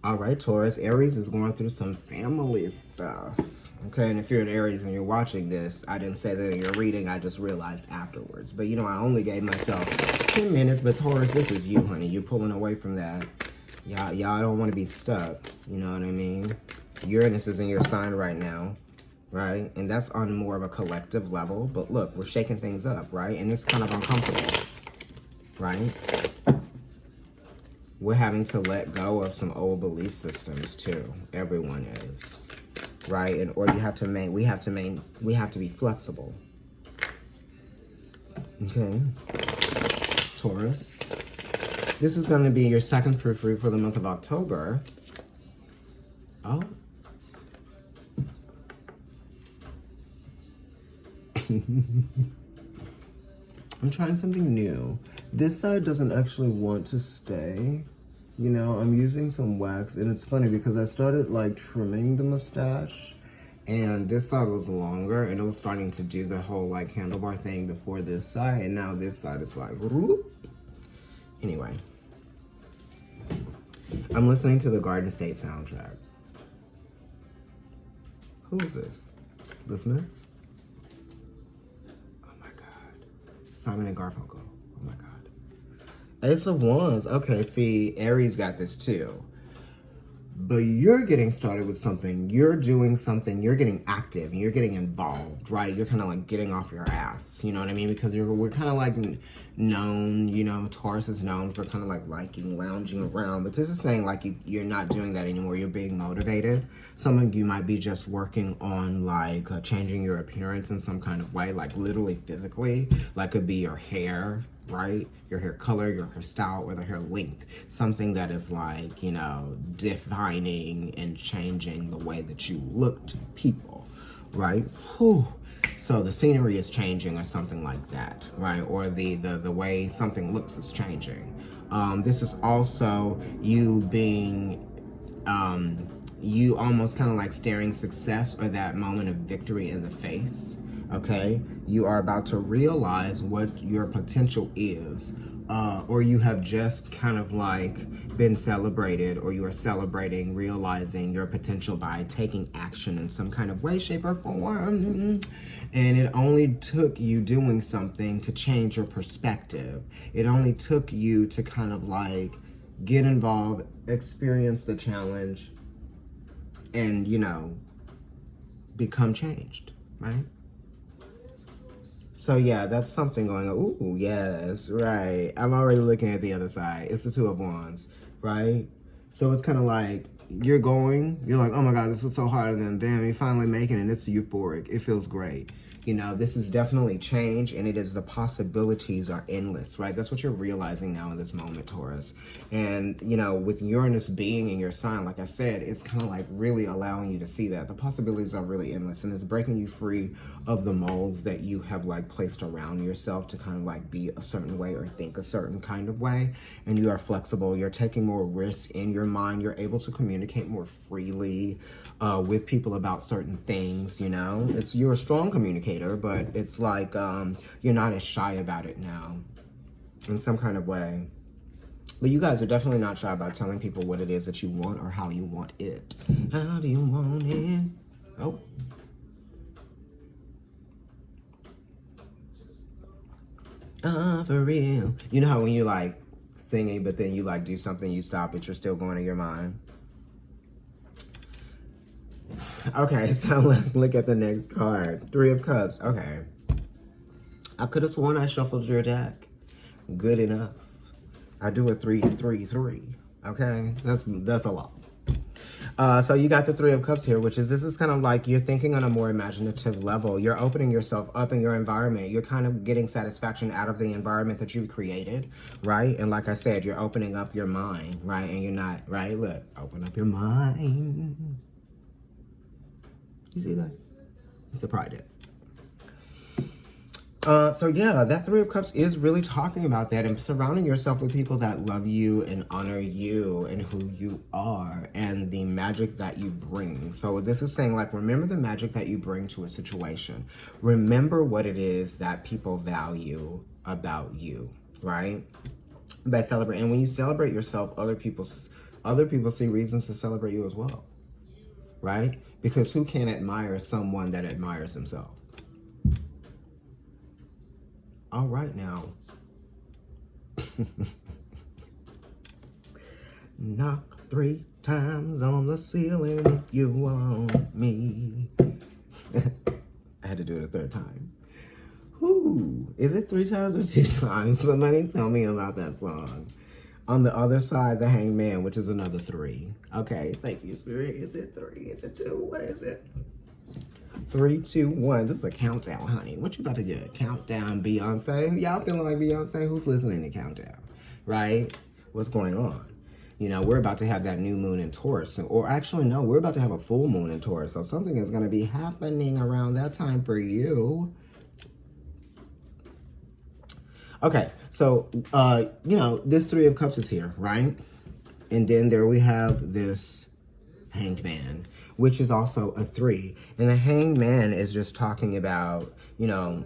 All right, Taurus. Aries is going through some family stuff. Okay, and if you're an Aries and you're watching this, I didn't say that in your reading, I just realized afterwards. But you know, I only gave myself 10 minutes, but Taurus, this is you, honey. You're pulling away from that. Y'all don't want to be stuck. You know what I mean? Uranus is in your sign right now, right? And that's on more of a collective level. But look, we're shaking things up, right? And it's kind of uncomfortable, right? We're having to let go of some old belief systems too. Everyone is, right? And or you have to we have to be flexible. Okay, Taurus. This is going to be your second proofread for the month of October. Oh. I'm trying something new. This side doesn't actually want to stay. You know, I'm using some wax, and it's funny because I started like trimming the mustache, and this side was longer, and it was starting to do the whole like handlebar thing before this side, and now this side is like, whoop. Anyway, I'm listening to the Garden State soundtrack. Who is this? The Smiths? Simon and Garfunkel. Oh my God. Ace of Wands. Okay, see, Aries got this too. But you're getting started with something. You're doing something. You're getting active. You're getting involved, right? You're kind of like getting off your ass. You know what I mean? Because we're kind of like known, you know, Taurus is known for kind of like liking lounging around. But this is saying like you're not doing that anymore. You're being motivated. Some of you might be just working on like changing your appearance in some kind of way, like literally physically. Like could be your hair, right? Your hair color, your hairstyle, or the hair length. Something that is like, you know, defining and changing the way that you look to people, right? Whew. So the scenery is changing or something like that, right? Or the way something looks is changing. This is also you being, you almost kind of like staring success or that moment of victory in the face. Okay, you are about to realize what your potential is, or you have just kind of like been celebrated, or you are celebrating realizing your potential by taking action in some kind of way, shape, or form. And it only took you doing something to change your perspective. It only took you to kind of like get involved, experience the challenge, and, you know, become changed, right? So yeah, that's something going on. Ooh, yes, right. I'm already looking at the other side. It's the Two of Wands, right? So it's kind of like you're like, oh my God, this is so hard. And then damn, you finally making it, and it's euphoric. It feels great. You know, this is definitely change, and it is the possibilities are endless, right? That's what you're realizing now in this moment, Taurus. And, you know, with Uranus being in your sign, like I said, it's kind of like really allowing you to see that. The possibilities are really endless, and it's breaking you free of the molds that you have like placed around yourself to kind of like be a certain way or think a certain kind of way. And you are flexible. You're taking more risks in your mind. You're able to communicate more freely with people about certain things, you know? You're a strong communicator, but it's like you're not as shy about it now in some kind of way. But you guys are definitely not shy about telling people what it is that you want or how you want it. How do you want it? Oh. For real. You know how when you like singing, but then you like do something, you stop it, you're still going in your mind. Okay, so let's look at the next card. Three of Cups. Okay. I could have sworn I shuffled your deck. Good enough. I do a 3-3-3. Okay? That's a lot. So you got the Three of Cups here, this is kind of like you're thinking on a more imaginative level. You're opening yourself up in your environment. You're kind of getting satisfaction out of the environment that you've created, right? And like I said, you're opening up your mind, right? And you're not, right? Look, open up your mind. You see that? It's a pride dip. So yeah, that Three of Cups is really talking about that and surrounding yourself with people that love you and honor you and who you are and the magic that you bring. So this is saying like, remember the magic that you bring to a situation. Remember what it is that people value about you, right? By celebrating. And when you celebrate yourself, other people other people see reasons to celebrate you as well, right? Because who can admire someone that admires himself? All right now. Knock 3 times on the ceiling if you want me. I had to do it a 3rd time. Whoo. Is it 3 times or 2 times? Somebody tell me about that song. On the other side, the Hangman, which is another 3. Okay, thank you, Spirit. Is it 3? Is it 2? What is it? 3, 2, 1. This is a countdown, honey. What you about to get? Countdown, Beyonce? Y'all feeling like Beyonce? Who's listening to Countdown? Right? What's going on? You know, we're about to have that new moon in Taurus. Or actually, no, we're about to have a full moon in Taurus. So something is going to be happening around that time for you. Okay, so, you know, this 3 of Cups is here, right? And then there we have this Hanged Man, which is also a 3. And the Hanged Man is just talking about, you know,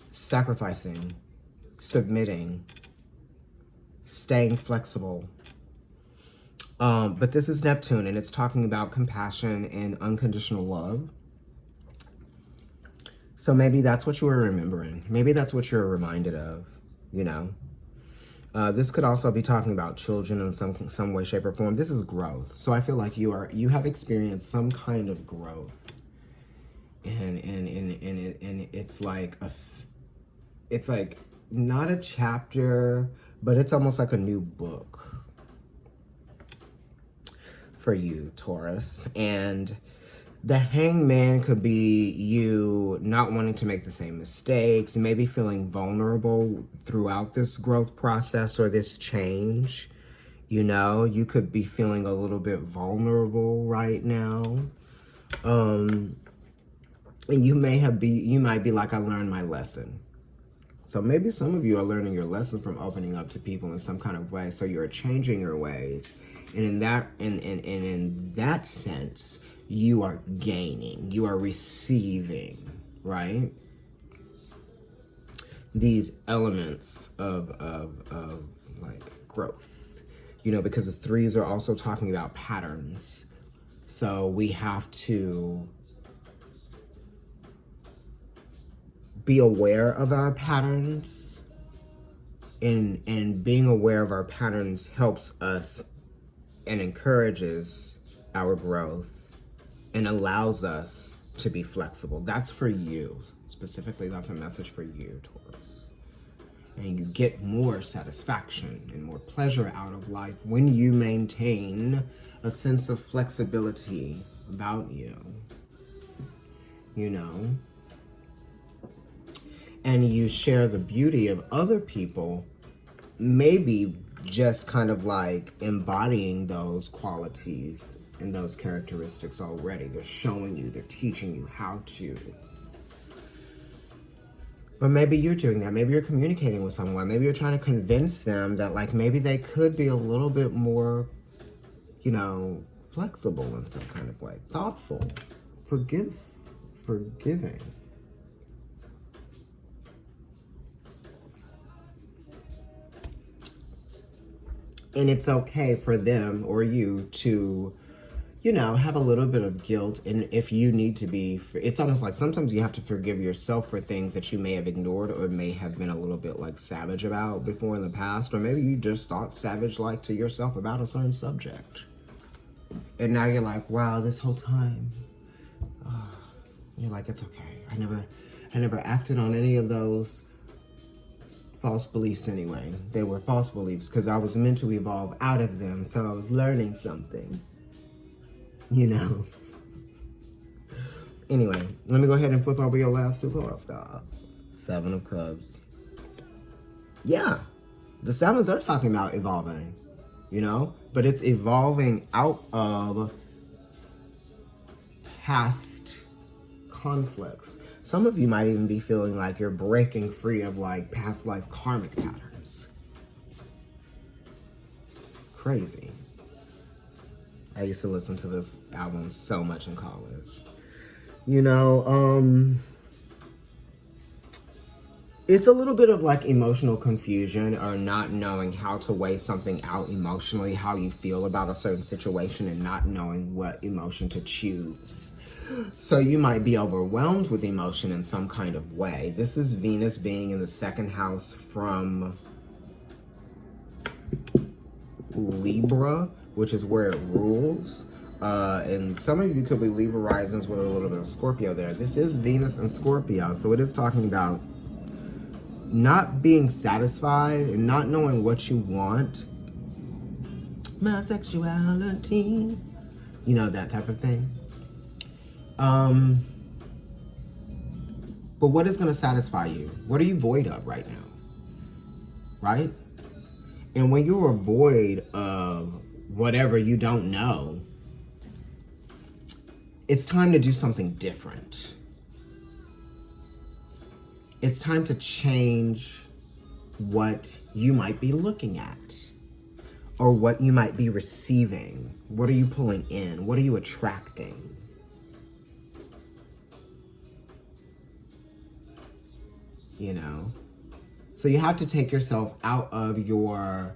sacrificing, submitting, staying flexible. But this is Neptune, and it's talking about compassion and unconditional love. So maybe that's what you were remembering. Maybe that's what you're reminded of, you know. This could also be talking about children in some way, shape, or form. This is growth. So I feel like you have experienced some kind of growth. And it's like it's like not a chapter, but it's almost like a new book for you, Taurus. And the Hangman could be you not wanting to make the same mistakes, maybe feeling vulnerable throughout this growth process or this change. You know, you could be feeling a little bit vulnerable right now. And you might be like, I learned my lesson. So maybe some of you are learning your lesson from opening up to people in some kind of way. So you're changing your ways. And in that sense, you are gaining, you are receiving, right? These elements of like growth, you know, because the 3s are also talking about patterns. So we have to be aware of our patterns, and being aware of our patterns helps us and encourages our growth and allows us to be flexible. That's for you. Specifically, that's a message for you, Taurus. And you get more satisfaction and more pleasure out of life when you maintain a sense of flexibility about you. You know? And you share the beauty of other people, maybe just kind of like embodying those qualities and those characteristics already. They're showing you, they're teaching you how to. But maybe you're doing that. Maybe you're communicating with someone. Maybe you're trying to convince them that like maybe they could be a little bit more, you know, flexible in some kind of way. Thoughtful. Forgiving. And it's okay for them or you to, you know, have a little bit of guilt. And if you need to be, it's almost like sometimes you have to forgive yourself for things that you may have ignored or may have been a little bit like savage about before in the past. Or maybe you just thought savage like to yourself about a certain subject. And now you're like, wow, this whole time, you're like, it's okay. I never acted on any of those false beliefs anyway. They were false beliefs because I was meant to evolve out of them. So I was learning something, you know. Anyway, let me go ahead and flip over your last 2 cards, dog. 7 of Cups. Yeah, the 7s are talking about evolving, you know, but it's evolving out of past conflicts. Some of you might even be feeling like you're breaking free of like past life karmic patterns. Crazy. I used to listen to this album so much in college. You know, It's a little bit of like emotional confusion or not knowing how to weigh something out emotionally, how you feel about a certain situation and not knowing what emotion to choose. So you might be overwhelmed with emotion in some kind of way. This is Venus being in the second house from Libra, which is where it rules. And some of you could be Libra risings with a little bit of Scorpio there. This is Venus and Scorpio, so it is talking about not being satisfied and not knowing what you want. My sexuality, you know, that type of thing. But what is going to satisfy you? What are you void of right now? Right? And when you're void of whatever you don't know, it's time to do something different. It's time to change what you might be looking at or what you might be receiving. What are you pulling in? What are you attracting? You know? So you have to take yourself out of your,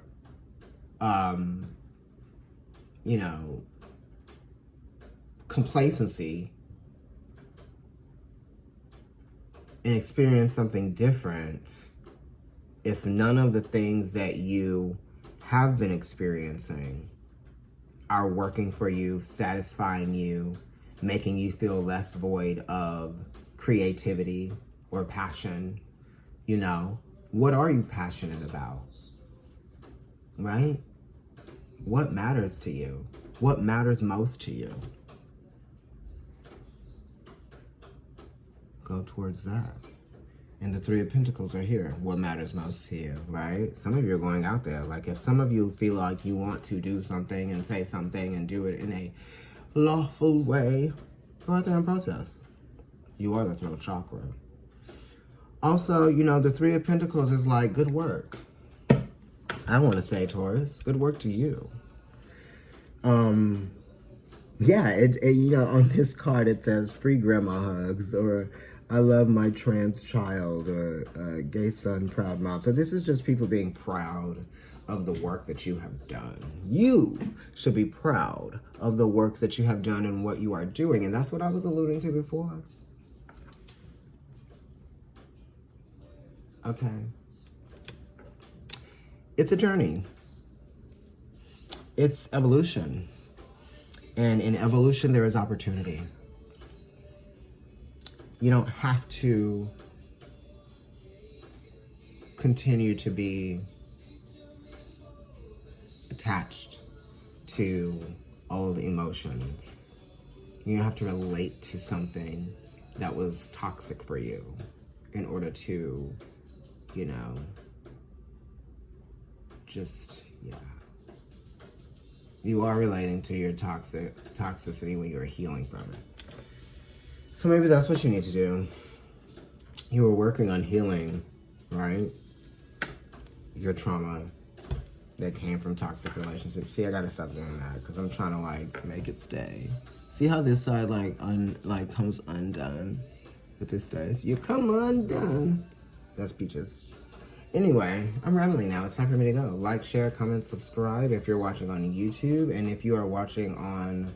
you know, complacency and experience something different if none of the things that you have been experiencing are working for you, satisfying you, making you feel less void of creativity or passion. You know, what are you passionate about? Right? What matters to you? What matters most to you? Go towards that. And the Three of Pentacles are here. What matters most to you, right? Some of you are going out there. Like if some of you feel like you want to do something and say something and do it in a lawful way, go out there and protest. You are the throat chakra. Also, you know, the Three of Pentacles is like good work. I want to say, Taurus, good work to you. Yeah, it you know, on this card it says free grandma hugs, or I love my trans child, or gay son, proud mom. So this is just people being proud of the work that you have done. You should be proud of the work that you have done and what you are doing. And that's what I was alluding to before. Okay. It's a journey. It's evolution. And in evolution, there is opportunity. You don't have to continue to be attached to old emotions. You don't have to relate to something that was toxic for you in order to, you know, just, yeah. You are relating to your toxicity when you're healing from it. So maybe that's what you need to do. You were working on healing, right? Your trauma that came from toxic relationships. See, I gotta stop doing that because I'm trying to like make it stay. See how this side like comes undone with this stays? You come undone. That's Peaches. Anyway, I'm rambling now. It's time for me to go. Like, share, comment, subscribe if you're watching on YouTube. And if you are watching on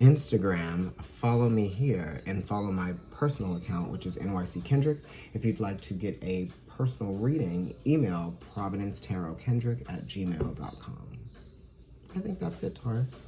Instagram, follow me here and follow my personal account, which is NYC Kendrick. If you'd like to get a personal reading, email providencetarotkendrick@gmail.com. I think that's it, Taurus.